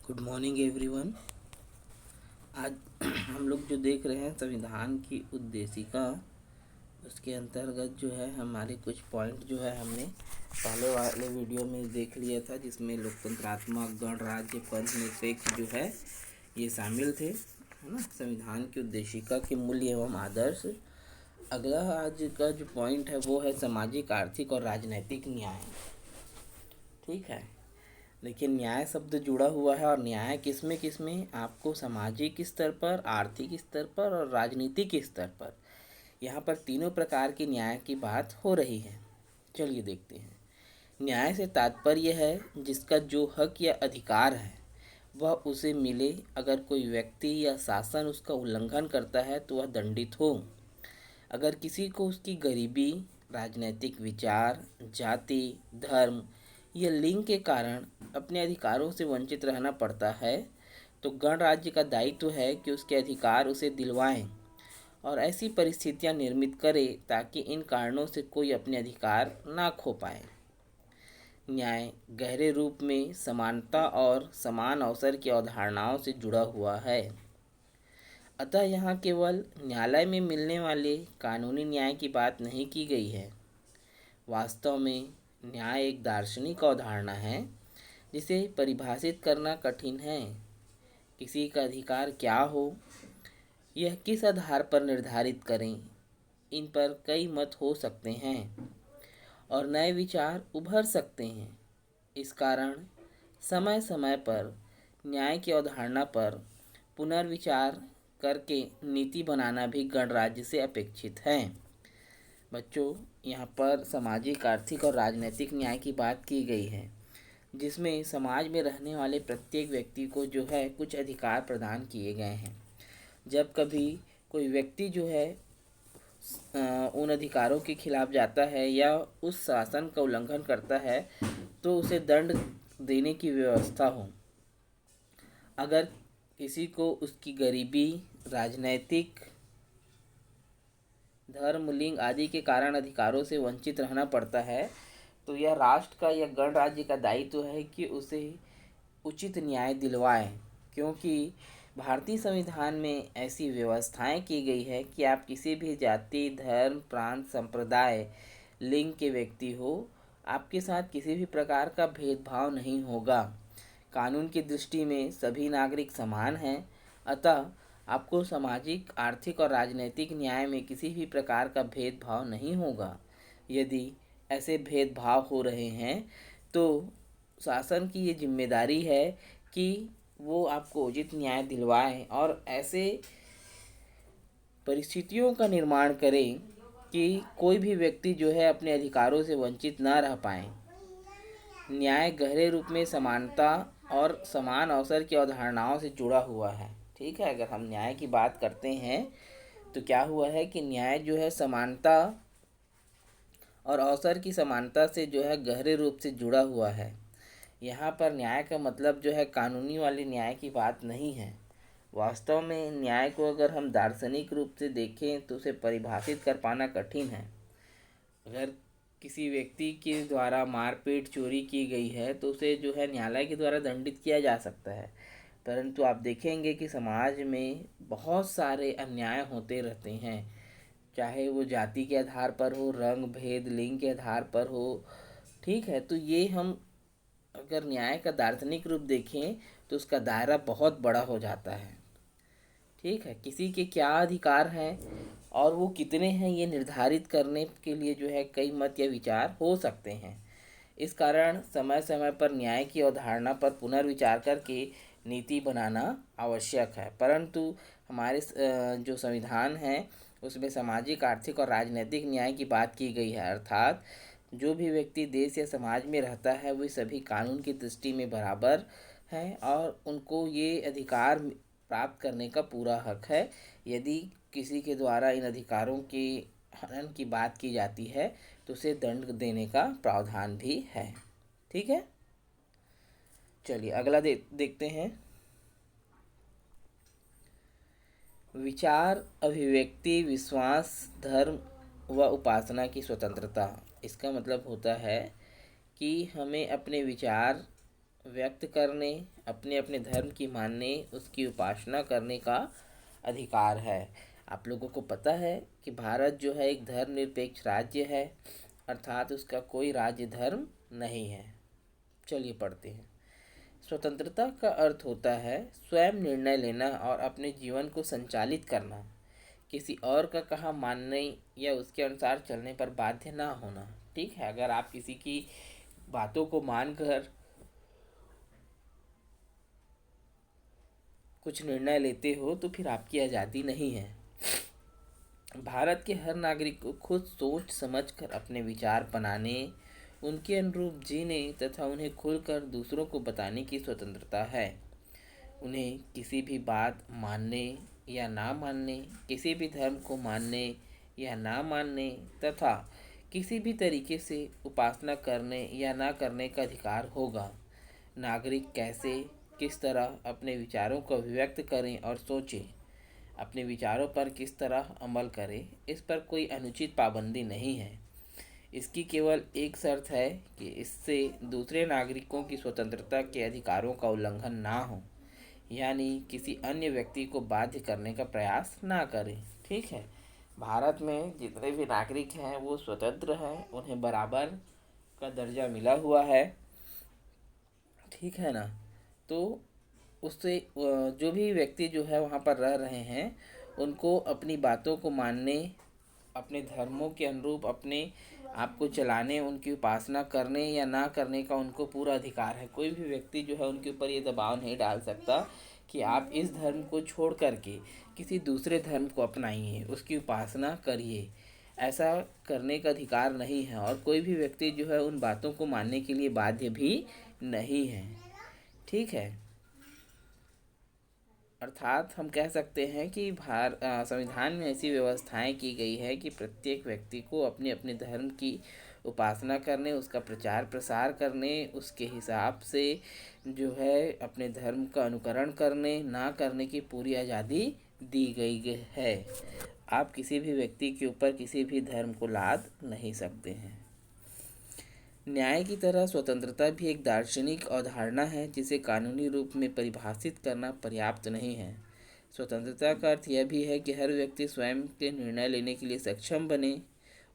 Good morning everyone. आज हम लोग जो देख रहे हैं संविधान की उद्देशिका, उसके अंतर्गत जो है हमारे कुछ पॉइंट जो है हमने पहले वाले वीडियो में देख लिया था, जिसमें लोकतंत्रात्मक गणराज्य पंच निरपेक्ष जो है ये शामिल थे, है ना। संविधान की उद्देशिका के मूल्य एवं आदर्श। अगला आज का जो पॉइंट है वो है सामाजिक, आर्थिक और राजनैतिक न्याय। ठीक है, लेकिन न्याय शब्द जुड़ा हुआ है, और न्याय किसमें आपको सामाजिक स्तर पर, आर्थिक स्तर पर और राजनीतिक स्तर पर, यहाँ पर तीनों प्रकार के न्याय की बात हो रही है। चलिए देखते हैं। न्याय से तात्पर्य है जिसका जो हक या अधिकार है वह उसे मिले। अगर कोई व्यक्ति या शासन उसका उल्लंघन करता है तो वह दंडित हो। अगर किसी को उसकी गरीबी, राजनीतिक विचार, जाति, धर्म या लिंग के कारण अपने अधिकारों से वंचित रहना पड़ता है तो गणराज्य का दायित्व है कि उसके अधिकार उसे दिलवाएं और ऐसी परिस्थितियां निर्मित करे ताकि इन कारणों से कोई अपने अधिकार ना खो पाए। न्याय गहरे रूप में समानता और समान अवसर की अवधारणाओं से जुड़ा हुआ है। अतः यहाँ केवल न्यायालय में मिलने वाले कानूनी न्याय की बात नहीं की गई है। वास्तव में न्याय एक दार्शनिक अवधारणा है जिसे परिभाषित करना कठिन है। किसी का अधिकार क्या हो, यह किस आधार पर निर्धारित करें, इन पर कई मत हो सकते हैं और नए विचार उभर सकते हैं। इस कारण समय समय पर न्याय की अवधारणा पर पुनर्विचार करके नीति बनाना भी गणराज्य से अपेक्षित है। बच्चों, यहाँ पर सामाजिक, आर्थिक और राजनीतिक न्याय की बात की गई है, जिसमें समाज में रहने वाले प्रत्येक व्यक्ति को जो है कुछ अधिकार प्रदान किए गए हैं। जब कभी कोई व्यक्ति जो है उन अधिकारों के खिलाफ जाता है या उस शासन का उल्लंघन करता है तो उसे दंड देने की व्यवस्था हो। अगर किसी को उसकी गरीबी, राजनैतिक, धर्म, लिंग आदि के कारण अधिकारों से वंचित रहना पड़ता है तो यह राष्ट्र का या गणराज्य का दायित्व है कि उसे उचित न्याय दिलवाए, क्योंकि भारतीय संविधान में ऐसी व्यवस्थाएं की गई है कि आप किसी भी जाति, धर्म, प्रांत, संप्रदाय, लिंग के व्यक्ति हो, आपके साथ किसी भी प्रकार का भेदभाव नहीं होगा। कानून की दृष्टि में सभी नागरिक समान हैं। अतः आपको सामाजिक, आर्थिक और राजनीतिक न्याय में किसी भी प्रकार का भेदभाव नहीं होगा। यदि ऐसे भेदभाव हो रहे हैं तो शासन की ये जिम्मेदारी है कि वो आपको उचित न्याय दिलवाएं और ऐसे परिस्थितियों का निर्माण करें कि कोई भी व्यक्ति जो है अपने अधिकारों से वंचित ना रह पाए। न्याय गहरे रूप में समानता और समान अवसर की अवधारणाओं से जुड़ा हुआ है। ठीक है, अगर हम न्याय की बात करते हैं तो क्या हुआ है कि न्याय जो है समानता और अवसर की समानता से जो है गहरे रूप से जुड़ा हुआ है। यहाँ पर न्याय का मतलब जो है कानूनी वाले न्याय की बात नहीं है। वास्तव में न्याय को अगर हम दार्शनिक रूप से देखें तो उसे परिभाषित कर पाना कठिन है। अगर किसी व्यक्ति के द्वारा मारपीट, चोरी की गई है तो उसे जो है न्यायालय के द्वारा दंडित किया जा सकता है, परंतु आप देखेंगे कि समाज में बहुत सारे अन्याय होते रहते हैं, चाहे वो जाति के आधार पर हो, रंग भेद, लिंग के आधार पर हो। ठीक है, तो ये हम अगर न्याय का दार्शनिक रूप देखें तो उसका दायरा बहुत बड़ा हो जाता है। ठीक है, किसी के क्या अधिकार हैं और वो कितने हैं ये निर्धारित करने के लिए जो है कई मत या विचार हो सकते हैं। इस कारण समय समय पर न्याय की अवधारणा पर पुनर्विचार करके नीति बनाना आवश्यक है। परंतु हमारे जो संविधान है उसमें सामाजिक, आर्थिक और राजनीतिक न्याय की बात की गई है, अर्थात जो भी व्यक्ति देश या समाज में रहता है वे सभी कानून की दृष्टि में बराबर हैं और उनको ये अधिकार प्राप्त करने का पूरा हक है। यदि किसी के द्वारा इन अधिकारों के हनन की बात की जाती है तो उसे दंड देने का प्रावधान भी है। ठीक है, चलिए अगला देखते हैं। विचार, अभिव्यक्ति, विश्वास, धर्म व उपासना की स्वतंत्रता। इसका मतलब होता है कि हमें अपने विचार व्यक्त करने, अपने अपने धर्म की मानने, उसकी उपासना करने का अधिकार है। आप लोगों को पता है कि भारत जो है एक धर्मनिरपेक्ष राज्य है, अर्थात उसका कोई राज्य धर्म नहीं है। चलिए पढ़ते हैं। स्वतंत्रता का अर्थ होता है स्वयं निर्णय लेना और अपने जीवन को संचालित करना, किसी और का कहा मानने या उसके अनुसार चलने पर बाध्य ना होना। ठीक है, अगर आप किसी की बातों को मानकर कुछ निर्णय लेते हो तो फिर आपकी आज़ादी नहीं है। भारत के हर नागरिक को खुद सोच समझकर अपने विचार बनाने, उनके अनुरूप जीने तथा उन्हें खुलकर दूसरों को बताने की स्वतंत्रता है। उन्हें किसी भी बात मानने या ना मानने, किसी भी धर्म को मानने या ना मानने तथा किसी भी तरीके से उपासना करने या ना करने का अधिकार होगा। नागरिक कैसे, किस तरह अपने विचारों को अभिव्यक्त करें और सोचें, अपने विचारों पर किस तरह अमल करें, इस पर कोई अनुचित पाबंदी नहीं है। इसकी केवल एक शर्त है कि इससे दूसरे नागरिकों की स्वतंत्रता के अधिकारों का उल्लंघन ना हो, यानी किसी अन्य व्यक्ति को बाध्य करने का प्रयास ना करें। ठीक है, भारत में जितने भी नागरिक हैं वो स्वतंत्र हैं, उन्हें बराबर का दर्जा मिला हुआ है। ठीक है ना। तो उससे जो भी व्यक्ति जो है वहाँ पर रह रहे हैं उनको अपनी बातों को मानने, अपने धर्मों के अनुरूप अपने आप को चलाने, उनकी उपासना करने या ना करने का उनको पूरा अधिकार है। कोई भी व्यक्ति जो है उनके ऊपर ये दबाव नहीं डाल सकता कि आप इस धर्म को छोड़ करके किसी दूसरे धर्म को अपनाइए, उसकी उपासना करिए। ऐसा करने का अधिकार नहीं है और कोई भी व्यक्ति जो है उन बातों को मानने के लिए बाध्य भी नहीं है। ठीक है, अर्थात हम कह सकते हैं कि संविधान में ऐसी व्यवस्थाएं की गई है कि प्रत्येक व्यक्ति को अपने अपने धर्म की उपासना करने, उसका प्रचार प्रसार करने, उसके हिसाब से जो है अपने धर्म का अनुकरण करने ना करने की पूरी आज़ादी दी गई है। आप किसी भी व्यक्ति के ऊपर किसी भी धर्म को लाद नहीं सकते हैं। न्याय की तरह स्वतंत्रता भी एक दार्शनिक अवधारणा है जिसे कानूनी रूप में परिभाषित करना पर्याप्त नहीं है। स्वतंत्रता का अर्थ यह भी है कि हर व्यक्ति स्वयं के निर्णय लेने के लिए सक्षम बने।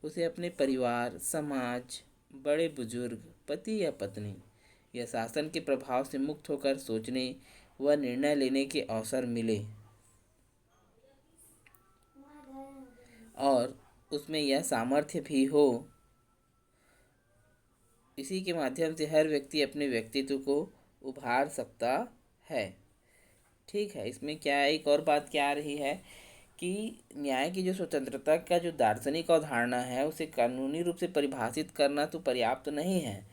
उसे अपने परिवार, समाज, बड़े बुजुर्ग, पति या पत्नी या शासन के प्रभाव से मुक्त होकर सोचने व निर्णय लेने के अवसर मिले और उसमें यह सामर्थ्य भी हो। इसी के माध्यम से हर व्यक्ति अपने व्यक्तित्व को उभार सकता है। ठीक है, इसमें क्या एक और बात क्या आ रही है कि न्याय की जो स्वतंत्रता का जो दार्शनिक अवधारणा है उसे कानूनी रूप से परिभाषित करना तो पर्याप्त नहीं है,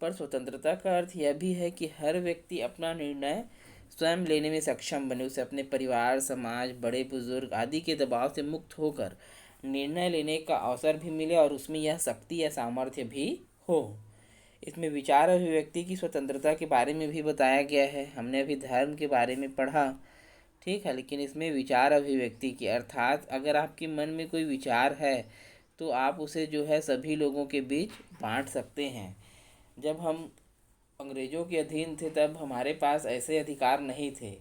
पर स्वतंत्रता का अर्थ यह भी है कि हर व्यक्ति अपना निर्णय स्वयं लेने में सक्षम बने। उसे अपने परिवार, समाज, बड़े बुजुर्ग आदि के दबाव से मुक्त होकर निर्णय लेने का अवसर भी मिले और उसमें यह शक्ति या सामर्थ्य भी हो। इसमें विचार अभिव्यक्ति की स्वतंत्रता के बारे में भी बताया गया है। हमने अभी धर्म के बारे में पढ़ा, ठीक है, लेकिन इसमें विचार अभिव्यक्ति की अर्थात अगर आपके मन में कोई विचार है तो आप उसे जो है सभी लोगों के बीच बांट सकते हैं। जब हम अंग्रेज़ों के अधीन थे तब हमारे पास ऐसे अधिकार नहीं थे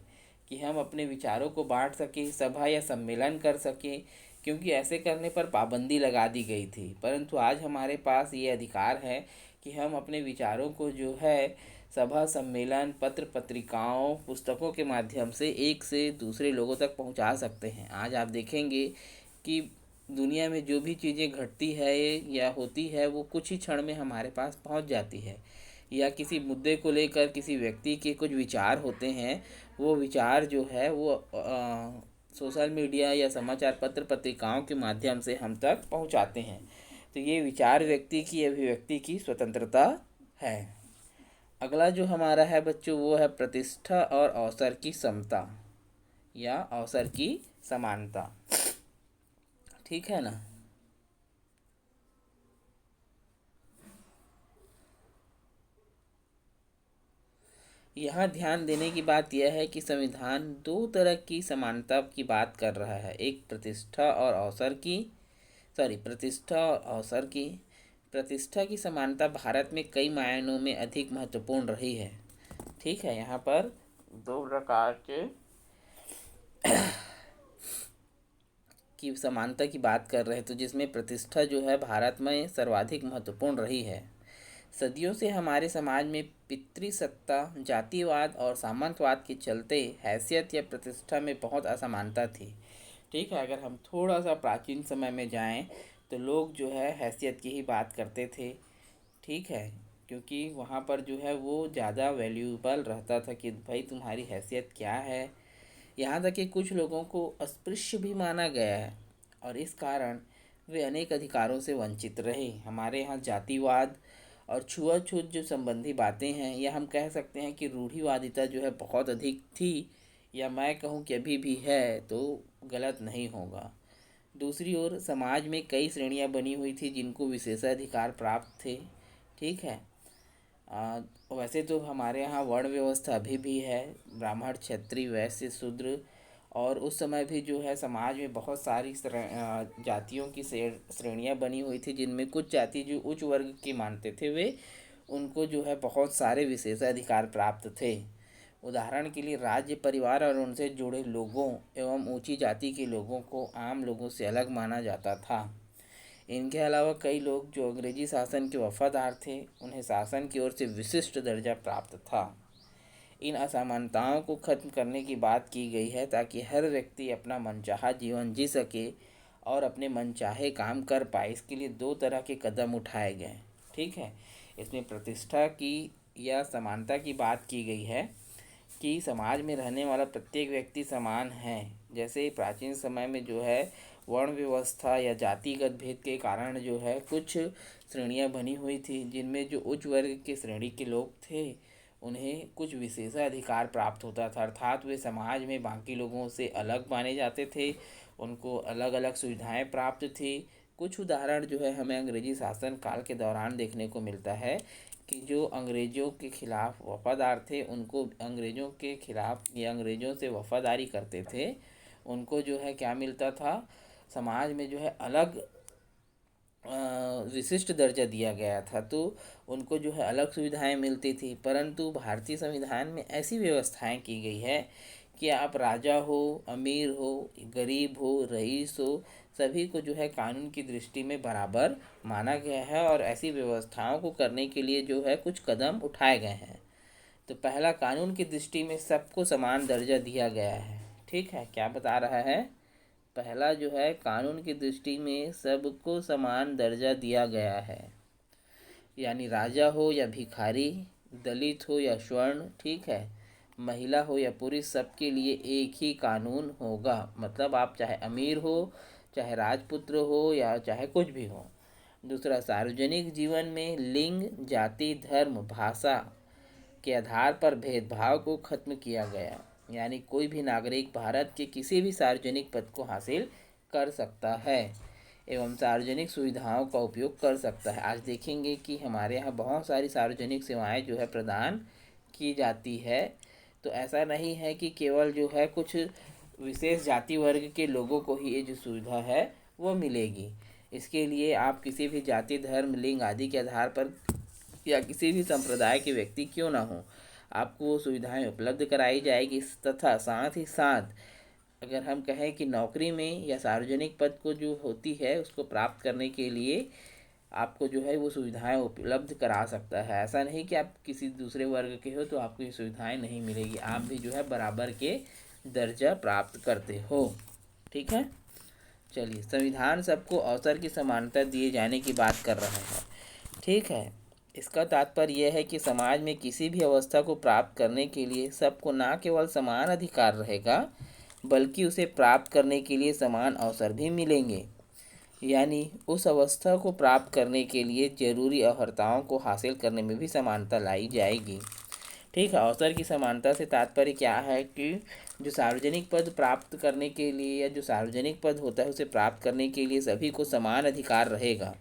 कि हम अपने विचारों को बांट सकें, सभा या सम्मेलन कर सकें, क्योंकि ऐसे करने पर पाबंदी लगा दी गई थी। परंतु आज हमारे पास ये अधिकार है कि हम अपने विचारों को जो है सभा, सम्मेलन, पत्र पत्रिकाओं, पुस्तकों के माध्यम से एक से दूसरे लोगों तक पहुंचा सकते हैं। आज आप देखेंगे कि दुनिया में जो भी चीज़ें घटती है या होती है वो कुछ ही क्षण में हमारे पास पहुंच जाती है। या किसी मुद्दे को लेकर किसी व्यक्ति के कुछ विचार होते हैं, वो विचार जो है वो सोशल मीडिया या समाचार पत्र पत्रिकाओं के माध्यम से हम तक पहुंचाते हैं। तो ये विचार व्यक्ति की अभिव्यक्ति की स्वतंत्रता है। अगला जो हमारा है बच्चों वो है प्रतिष्ठा और अवसर की समता या अवसर की समानता। ठीक है ना। यहाँ ध्यान देने की बात यह है कि संविधान दो तरह की समानता की बात कर रहा है। एक प्रतिष्ठा और अवसर की, प्रतिष्ठा और अवसर की। प्रतिष्ठा की समानता भारत में कई मायनों में अधिक महत्वपूर्ण रही है। ठीक है, यहाँ पर दो प्रकार के की समानता की बात कर रहे हैं, तो जिसमें प्रतिष्ठा जो है भारत में सर्वाधिक महत्वपूर्ण रही है। सदियों से हमारे समाज में पितृसत्ता, जातिवाद और सामंतवाद के चलते हैसियत या प्रतिष्ठा में बहुत असमानता थी। ठीक है, अगर हम थोड़ा सा प्राचीन समय में जाएं तो लोग जो है हैसियत की ही बात करते थे। ठीक है, क्योंकि वहाँ पर जो है वो ज़्यादा वैल्यूएबल रहता था कि भाई तुम्हारी हैसियत क्या है। यहाँ तक कि कुछ लोगों को अस्पृश्य भी माना गया है और इस कारण वे अनेक अधिकारों से वंचित रहे। हमारे यहाँ जातिवाद और छुआछूत जो संबंधी बातें हैं, या हम कह सकते हैं कि रूढ़िवादिता जो है बहुत अधिक थी, या मैं कहूँ कि अभी भी है तो गलत नहीं होगा। दूसरी ओर समाज में कई श्रेणियाँ बनी हुई थी जिनको विशेषाधिकार प्राप्त थे। ठीक है, वैसे तो हमारे यहाँ वर्ण व्यवस्था अभी भी है, ब्राह्मण, क्षत्रिय, वैश्य, शूद्र, और उस समय भी जो है समाज में बहुत सारी जातियों की श्रेणियाँ बनी हुई थी, जिनमें कुछ जाति जो उच्च वर्ग की मानते थे वे उनको जो है बहुत सारे विशेषाधिकार प्राप्त थे। उदाहरण के लिए राज्य, परिवार और उनसे जुड़े लोगों एवं ऊंची जाति के लोगों को आम लोगों से अलग माना जाता था। इनके अलावा कई लोग जो अंग्रेजी शासन के वफादार थे, उन्हें शासन की ओर से विशिष्ट दर्जा प्राप्त था। इन असमानताओं को खत्म करने की बात की गई है ताकि हर व्यक्ति अपना मनचाहा जीवन जी सके और अपने मनचाहे काम कर पाए। इसके लिए दो तरह के कदम उठाए गए। ठीक है, इसमें प्रतिष्ठा की या समानता की बात की गई है कि समाज में रहने वाला प्रत्येक व्यक्ति समान है। जैसे प्राचीन समय में जो है वर्ण व्यवस्था या जातिगत भेद के कारण जो है कुछ श्रेणियां बनी हुई थी, जिनमें जो उच्च वर्ग के श्रेणी के लोग थे उन्हें कुछ विशेषाधिकार प्राप्त होता था, अर्थात वे समाज में बाकी लोगों से अलग माने जाते थे, उनको अलग अलग सुविधाएं प्राप्त थी। कुछ उदाहरण जो है हमें अंग्रेजी शासन काल के दौरान देखने को मिलता है कि जो अंग्रेज़ों के खिलाफ वफादार थे, उनको अंग्रेज़ों के खिलाफ या अंग्रेज़ों से वफादारी करते थे, उनको जो है क्या मिलता था, समाज में जो है अलग विशिष्ट दर्जा दिया गया था, तो उनको जो है अलग सुविधाएं मिलती थी। परंतु भारतीय संविधान में ऐसी व्यवस्थाएं की गई है कि आप राजा हो, अमीर हो, गरीब हो, रईस हो, सभी को जो है कानून की दृष्टि में बराबर माना गया है और ऐसी व्यवस्थाओं को करने के लिए जो है कुछ कदम उठाए गए हैं। तो पहला, कानून की दृष्टि में सबको समान दर्जा दिया गया है। ठीक है, क्या बता रहा है, पहला जो है कानून की दृष्टि में सबको समान दर्जा दिया गया है, यानी राजा हो या भिखारी, दलित हो या स्वर्ण, ठीक है, महिला हो या पुरुष, सबके लिए एक ही कानून होगा। मतलब आप चाहे अमीर हो, चाहे राजपुत्र हो, या चाहे कुछ भी हो। दूसरा, सार्वजनिक जीवन में लिंग, जाति, धर्म, भाषा के आधार पर भेदभाव को खत्म किया गया, यानी कोई भी नागरिक भारत के किसी भी सार्वजनिक पद को हासिल कर सकता है एवं सार्वजनिक सुविधाओं का उपयोग कर सकता है। आज देखेंगे कि हमारे यहाँ बहुत सारी सार्वजनिक सेवाएं जो है प्रदान की जाती है, तो ऐसा नहीं है कि केवल जो है कुछ विशेष जाति वर्ग के लोगों को ही ये जो सुविधा है वो मिलेगी। इसके लिए आप किसी भी जाति, धर्म, लिंग आदि के आधार पर या किसी भी संप्रदाय के व्यक्ति क्यों ना हो, आपको वो सुविधाएं उपलब्ध कराई जाएगी। तथा साथ ही साथ अगर हम कहें कि नौकरी में या सार्वजनिक पद को जो होती है उसको प्राप्त करने के लिए आपको जो है वो सुविधाएं उपलब्ध करा सकता है। ऐसा नहीं कि आप किसी दूसरे वर्ग के हो तो आपको ये सुविधाएं नहीं मिलेगी, आप भी जो है बराबर के दर्जा प्राप्त करते हो। ठीक है, चलिए, संविधान सबको अवसर की समानता दिए जाने की बात कर रहा है। ठीक है, इसका तात्पर्य यह है कि समाज में किसी भी अवस्था को प्राप्त करने के लिए सबको न केवल समान अधिकार रहेगा, बल्कि उसे प्राप्त करने के लिए समान अवसर भी मिलेंगे। यानी उस अवस्था को प्राप्त करने के लिए जरूरी अर्हताओं को हासिल करने में भी समानता लाई जाएगी। ठीक है, अवसर की समानता से तात्पर्य क्या है कि जो सार्वजनिक पद प्राप्त करने के लिए या जो सार्वजनिक पद होता है उसे प्राप्त करने के लिए सभी को समान अधिकार रहेगा।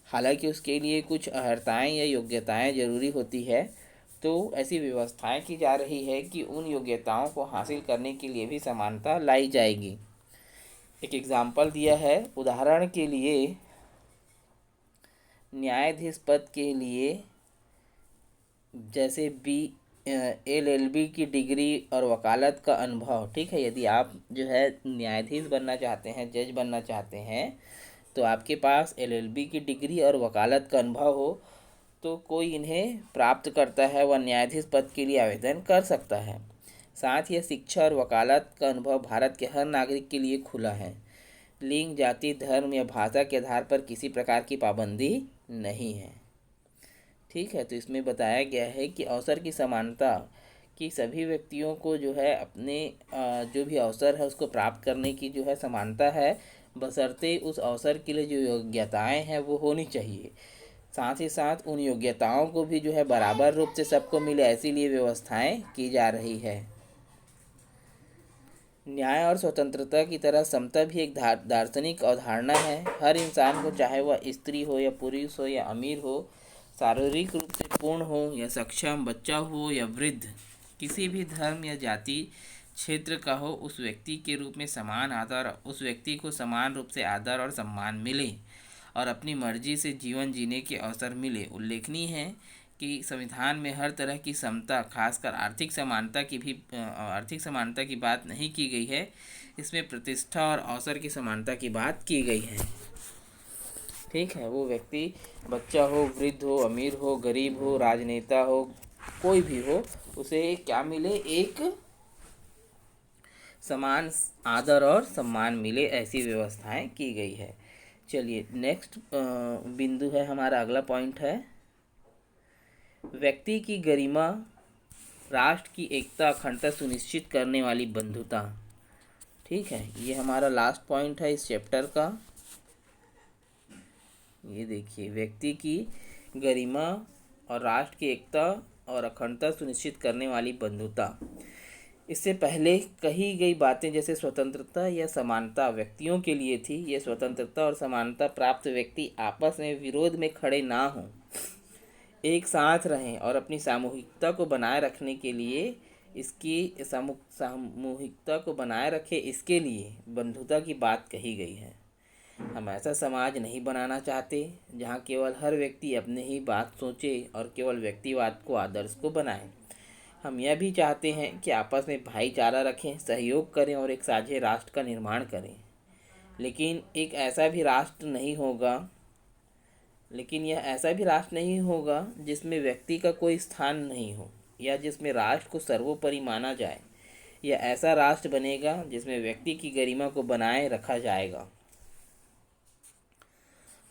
हालांकि उसके लिए कुछ अर्हताएं या योग्यताएं जरूरी होती है, तो ऐसी व्यवस्थाएं की जा रही है कि उन योग्यताओं को हासिल करने के लिए भी समानता लाई जाएगी। एक एग्जाम्पल दिया है, उदाहरण के लिए न्यायाधीश पद के लिए जैसे LLB की डिग्री और वकालत का अनुभव, ठीक है। यदि आप जो है न्यायाधीश बनना चाहते हैं, जज बनना चाहते हैं, तो आपके पास LLB की डिग्री और वकालत का अनुभव हो तो कोई इन्हें प्राप्त करता है, वह न्यायाधीश पद के लिए आवेदन कर सकता है। साथ ही शिक्षा और वकालत का अनुभव भारत के हर नागरिक के लिए खुला है। लिंग, जाति, धर्म या भाषा के आधार पर किसी प्रकार की पाबंदी नहीं है, ठीक है। तो इसमें बताया गया है कि अवसर की समानता, कि सभी व्यक्तियों को जो है अपने जो भी अवसर है उसको प्राप्त करने की जो है समानता है, बशर्ते उस अवसर के लिए जो योग्यताएं हैं वो होनी चाहिए। साथ ही साथ उन योग्यताओं को भी जो है बराबर रूप से सबको मिले, ऐसी लिए व्यवस्थाएं की जा रही है। न्याय और स्वतंत्रता की तरह समता भी एक दार्शनिक अवधारणा है। हर इंसान को, चाहे वह स्त्री हो या पुरुष हो या अमीर हो, शारीरिक रूप से पूर्ण हो या सक्षम, बच्चा हो या वृद्ध, किसी भी धर्म या जाति क्षेत्र का हो, उस व्यक्ति के रूप में समान आदर, उस व्यक्ति को समान रूप से आदर और सम्मान मिले और अपनी मर्जी से जीवन जीने के अवसर मिले। उल्लेखनीय है कि संविधान में हर तरह की समता, खासकर आर्थिक समानता की बात नहीं की गई है। इसमें प्रतिष्ठा और अवसर की समानता की बात की गई है, ठीक है। वो व्यक्ति बच्चा हो, वृद्ध हो, अमीर हो, गरीब हो, राजनेता हो, कोई भी हो, उसे क्या मिले, एक समान आदर और सम्मान मिले, ऐसी व्यवस्थाएं की गई है। चलिए नेक्स्ट बिंदु है हमारा, अगला पॉइंट है व्यक्ति की गरिमा, राष्ट्र की एकता, अखंडता सुनिश्चित करने वाली बंधुता, ठीक है। ये हमारा लास्ट पॉइंट है इस चैप्टर का। ये देखिए, व्यक्ति की गरिमा और राष्ट्र की एकता और अखंडता सुनिश्चित करने वाली बंधुता। इससे पहले कही गई बातें जैसे स्वतंत्रता या समानता व्यक्तियों के लिए थी। ये स्वतंत्रता और समानता प्राप्त व्यक्ति आपस में विरोध में खड़े ना हों, एक साथ रहें और अपनी सामूहिकता को बनाए रखने के लिए, इसकी सामूहिकता को बनाए रखे, इसके लिए बंधुता की बात कही गई है। हम ऐसा समाज नहीं बनाना चाहते जहाँ केवल हर व्यक्ति अपने ही बात सोचे और केवल व्यक्तिवाद को आदर्श को बनाए। हम यह भी चाहते हैं कि आपस में भाईचारा रखें, सहयोग करें और एक साझे राष्ट्र का निर्माण करें। लेकिन यह ऐसा भी राष्ट्र नहीं होगा जिसमें व्यक्ति का कोई स्थान नहीं हो या जिसमें राष्ट्र को सर्वोपरि माना जाए। यह ऐसा राष्ट्र बनेगा जिसमें व्यक्ति की गरिमा को बनाए रखा जाएगा।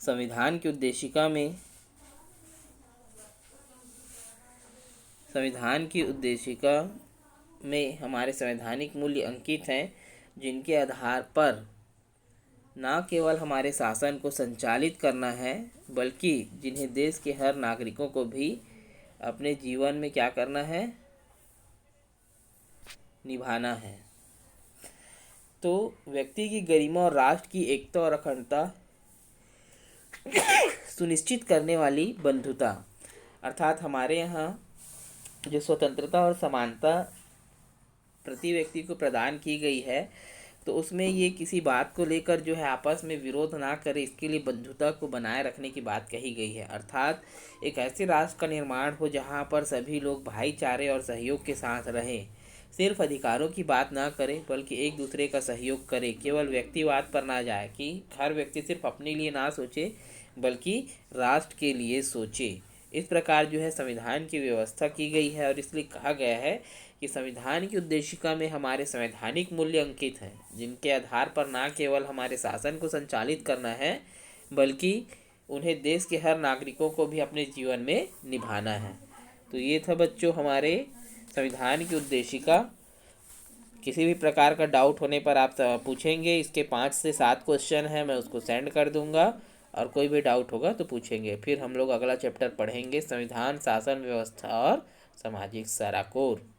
संविधान की उद्देशिका में हमारे संवैधानिक मूल्य अंकित हैं, जिनके आधार पर न केवल हमारे शासन को संचालित करना है, बल्कि जिन्हें देश के हर नागरिकों को भी अपने जीवन में क्या करना है, निभाना है। तो व्यक्ति की गरिमा और राष्ट्र की एकता और अखंडता सुनिश्चित करने वाली बंधुता, अर्थात हमारे यहाँ जो स्वतंत्रता और समानता प्रति व्यक्ति को प्रदान की गई है, तो उसमें ये किसी बात को लेकर जो है आपस में विरोध ना करे, इसके लिए बंधुता को बनाए रखने की बात कही गई है। अर्थात एक ऐसे राष्ट्र का निर्माण हो जहाँ पर सभी लोग भाईचारे और सहयोग के साथ रहें, सिर्फ अधिकारों की बात ना करें बल्कि एक दूसरे का सहयोग करें, केवल व्यक्तिवाद पर ना जाए कि हर व्यक्ति सिर्फ अपने लिए ना सोचे बल्कि राष्ट्र के लिए सोचे। इस प्रकार जो है संविधान की व्यवस्था की गई है और इसलिए कहा गया है कि संविधान की उद्देशिका में हमारे संवैधानिक मूल्य अंकित हैं, जिनके आधार पर न केवल हमारे शासन को संचालित करना है बल्कि उन्हें देश के हर नागरिकों को भी अपने जीवन में निभाना है। तो ये था बच्चों हमारे संविधान की उद्देशिका। किसी भी प्रकार का डाउट होने पर आप पूछेंगे। इसके 5 से 7 क्वेश्चन हैं, मैं उसको सेंड कर दूंगा और कोई भी डाउट होगा तो पूछेंगे। फिर हम लोग अगला चैप्टर पढ़ेंगे, संविधान, शासन व्यवस्था और सामाजिक सराकोर।